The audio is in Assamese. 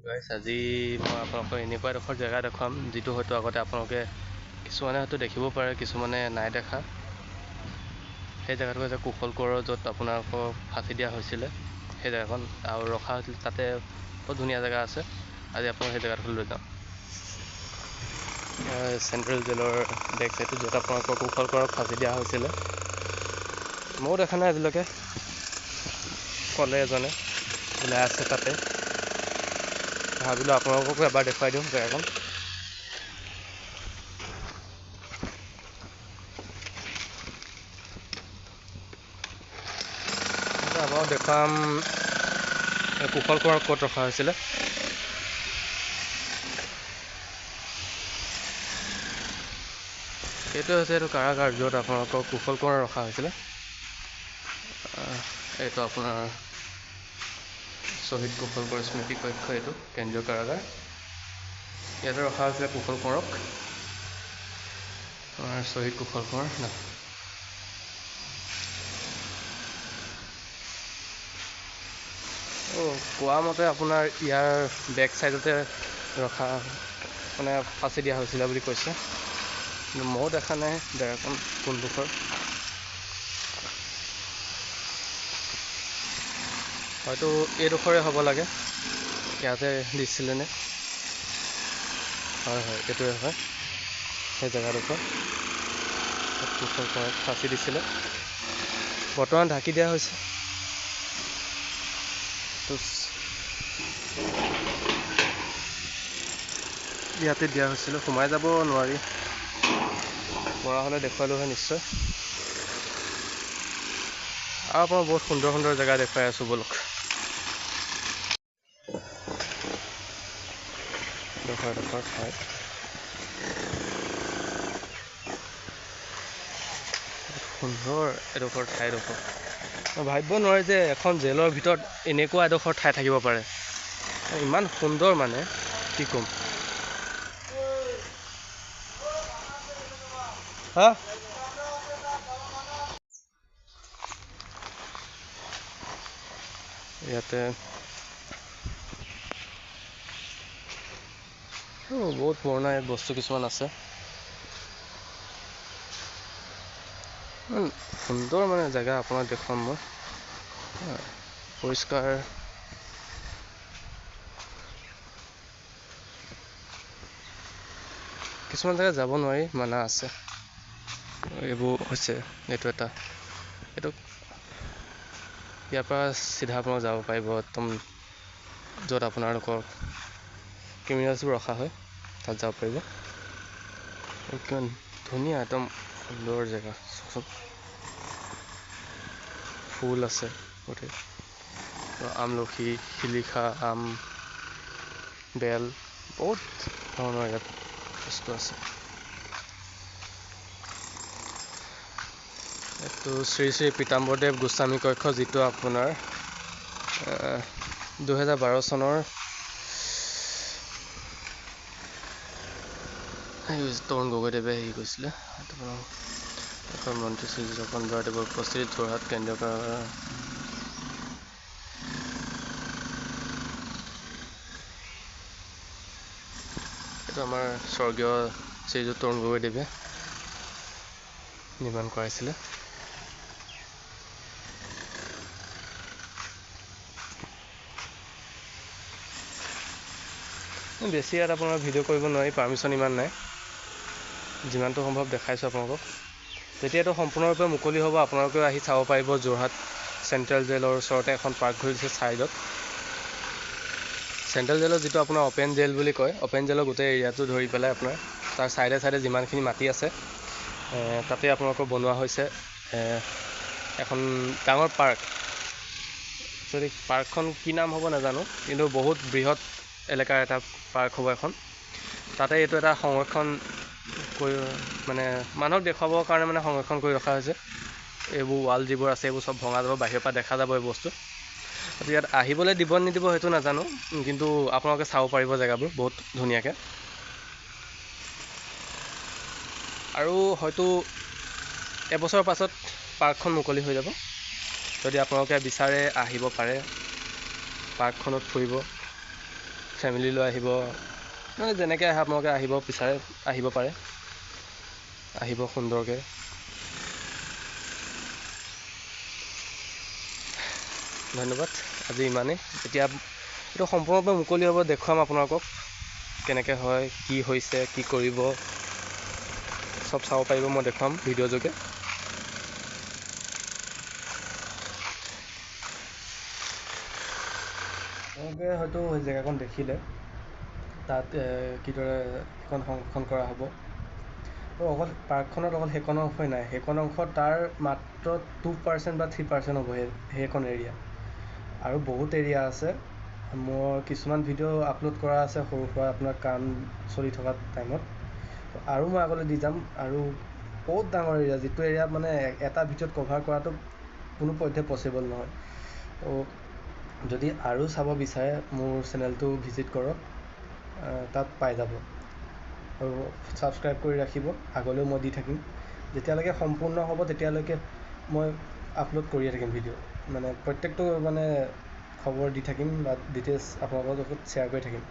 গাইছ আজি মই আপোনালোকক এনেকুৱা এডোখৰ জেগা দেখুৱাম যিটো হয়তো আগতে আপোনালোকে কিছুমানে হয়তো দেখিব পাৰে, কিছুমানে নাই দেখা। সেই জেগাটো হৈছে কুশল কোঁৱৰ, য'ত আপোনালোকক ফাঁচি দিয়া হৈছিলে। সেই জেগাখন আৰু ৰখা হৈছিল তাতে বহুত ধুনীয়া জেগা আছে। আজি আপোনালোক সেই জেগাডোখৰলৈ লৈ যাওঁ। চেণ্ট্ৰেল জেলৰ বেক চাইডটো, য'ত আপোনালোকক কুশল কোঁৱৰক ফাঁচি দিয়া হৈছিলে। ময়ো দেখা নাই আজিলৈকে, ক'লে এজনে ওলাই আছে তাতে, ভাবিলোঁ আপোনালোককো এবাৰ দেখুৱাই দিওঁ জেগাখন। আপোনাক দেখুৱাম কুশল কোঁৱৰক ক'ত ৰখা হৈছিলে। এইটো হৈছে এইটো কাৰাগাৰ, য'ত আপোনালোকক কুশল কোঁৱৰ ৰখা হৈছিলে। এইটো আপোনাৰ শ্বহীদ কুশল কোঁৱৰ স্মৃতি কক্ষ, এইটো কেন্দ্ৰীয় কাৰাগাৰ। ইয়াতে ৰখা হৈছিলে কুশল কোঁৱৰক, শ্বহীদ কুশল কোঁৱৰ। কোৱা মতে আপোনাৰ ইয়াৰ বেক চাইডতে ৰখা মানে ফাঁচি দিয়া হৈছিলে বুলি কৈছে। ময়ো দেখা নাই জেগাখন কোনডোখৰ। হয়তো এইডোখৰে হ'ব লাগে, ইয়াতে দিছিলে নে? হয়, এইটোৱে হয় সেই জেগাডোখৰ, কুশল কোঁৱৰক ফাঁচি দিছিলে। বৰ্তমান ঢাকি দিয়া হৈছে। ইয়াতে দিয়া হৈছিলে, সোমাই যাব নোৱাৰি। পৰা হ'লে দেখুৱালোঁ হয় নিশ্চয়। আৰু আপোনাৰ বহুত সুন্দৰ সুন্দৰ জেগা দেখুৱাই আছোঁ বলক। এডোখৰ ঠাই সুন্দৰ, এডোখৰ ঠাইডোখৰ ভাবিব নোৱাৰে যে এখন জেলৰ ভিতৰত এনেকুৱা এডোখৰ ঠাই থাকিব পাৰে। ইমান সুন্দৰ, মানে কি ক'ম। হা ইয়াতে বহুত পুৰণা ইয়াত বস্তু কিছুমান আছে। সুন্দৰ মানে জেগা আপোনাক দেখুৱাম মই। পৰিষ্কাৰ, কিছুমান জেগা যাব নোৱাৰি, মানা আছে। এইবোৰ হৈছে এইটো ইয়াৰ পৰা চিধা আপোনালোক যাব পাৰিব একদম, য'ত আপোনালোকৰ ক্ৰিমিনেলছবোৰ ৰখা হয়, তাত যাব পাৰিব। কিমান ধুনীয়া, একদম সুন্দৰ জেগা। ফুল আছে গোটেই, আমলখি, শিলিখা, আম, বেল, বহুত ধৰণৰ ইয়াত বস্তু আছে। এইটো শ্ৰী শ্ৰী পীতাম্বৰদেৱ গোস্বামী কক্ষ, যিটো আপোনাৰ 2012 চনৰ তৰুণ গগৈদেৱে হেৰি কৰিছিলে। মন্ত্ৰী শ্ৰী যতন বৰাদেৱৰ উপস্থিতিত যোৰহাট কেন্দ্ৰীয় কাৰাগাৰ। এইটো আমাৰ স্বৰ্গীয় শ্ৰীযুত তৰুণ গগৈদেৱে নিৰ্মাণ কৰাইছিলে। বেছি ইয়াত আপোনাৰ ভিডিঅ' কৰিব নোৱাৰি, পাৰ্মিশ্যন ইমান নাই। যিমানটো সম্ভৱ দেখাইছোঁ আপোনালোকক। যেতিয়া এইটো সম্পূৰ্ণৰূপে মুকলি হ'ব, আপোনালোকেও আহি চাব পাৰিব। যোৰহাট চেণ্ট্ৰেল জেলৰ ওচৰতে এখন পাৰ্ক ঘূৰিছে ছাইডত। চেণ্ট্ৰেল জেলৰ যিটো আপোনাৰ অ'পেন জেল বুলি কয়, অ'পেন জেলৰ গোটেই এৰিয়াটো ধৰি পেলাই আপোনাৰ তাৰ ছাইডে ছাইডে যিমানখিনি মাটি আছে, তাতে আপোনালোকৰ বনোৱা হৈছে এখন ডাঙৰ পাৰ্ক। একচুৱেলি পাৰ্কখন কি নাম হ'ব নাজানো, কিন্তু বহুত বৃহৎ এলেকাৰ এটা পাৰ্ক হ'ব এখন। তাতে এইটো এটা সংৰক্ষণ কৰি, মানে মানুহক দেখুৱাবৰ কাৰণে মানে সংৰক্ষণ কৰি ৰখা হৈছে। এইবোৰ ৱাল যিবোৰ আছে, এইবোৰ চব ভঙা যাব, বাহিৰৰ পৰা দেখা যাব এই বস্তু। ইয়াত আহিবলৈ দিব নিদিব সেইটো নাজানো, কিন্তু আপোনালোকে চাব পাৰিব জেগাবোৰ বহুত ধুনীয়াকৈ। আৰু হয়তো এবছৰৰ পাছত পাৰ্কখন মুকলি হৈ যাব। যদি আপোনালোকে বিচাৰে আহিব পাৰে পাৰ্কখনত ফুৰিব। ফেমিলি লৈ আহিব, মানে যেনেকৈ আহে আপোনালোকে আহিব বিচাৰে আহিব পাৰে, আহিব সুন্দৰকৈ। ধন্যবাদ, আজি ইমানেই। এতিয়া এইটো সম্পূৰ্ণৰূপে মুকলি হ'ব, দেখুৱাম আপোনালোকক কেনেকৈ হয়, কি হৈছে, কি কৰিব, চব চাব পাৰিব, মই দেখুৱাম ভিডিঅ' যোগে। আপোনালোকে হয়তো জেগাকণ দেখিলে, তাত কিদৰে সেইখন সংৰক্ষণ কৰা হ'ব। তো অকল পাৰ্কখনত অকল সেইকণ অংশই নাই, সেইকণ অংশ তাৰ মাত্ৰ 2% বা 3% হ'ব সেইখন এৰিয়া। আৰু বহুত এৰিয়া আছে, মোৰ কিছুমান ভিডিঅ' আপলোড কৰা আছে সৰু সুৰা আপোনাৰ কাম চলি থকা টাইমত, আৰু মই আগলৈ দি যাম। আৰু বহুত ডাঙৰ এৰিয়া, যিটো এৰিয়া মানে এটা ভিডিঅ'ত কভাৰ কৰাটো কোনো পধ্যে পচিবল নহয়। তো যদি আৰু চাব বিচাৰে মোৰ চেনেলটো ভিজিট কৰক, তাত পাই যাব। আৰু ছাবস্ক্ৰাইব কৰি ৰাখিব, আগলৈও মই দি থাকিম। যেতিয়ালৈকে সম্পূৰ্ণ হ'ব তেতিয়ালৈকে মই আপলোড কৰিয়ে থাকিম ভিডিঅ', মানে প্ৰত্যেকটো মানে খবৰ দি থাকিম বা ডিটেইলছ আপোনালোকৰ লগত শ্বেয়াৰ কৰি থাকিম।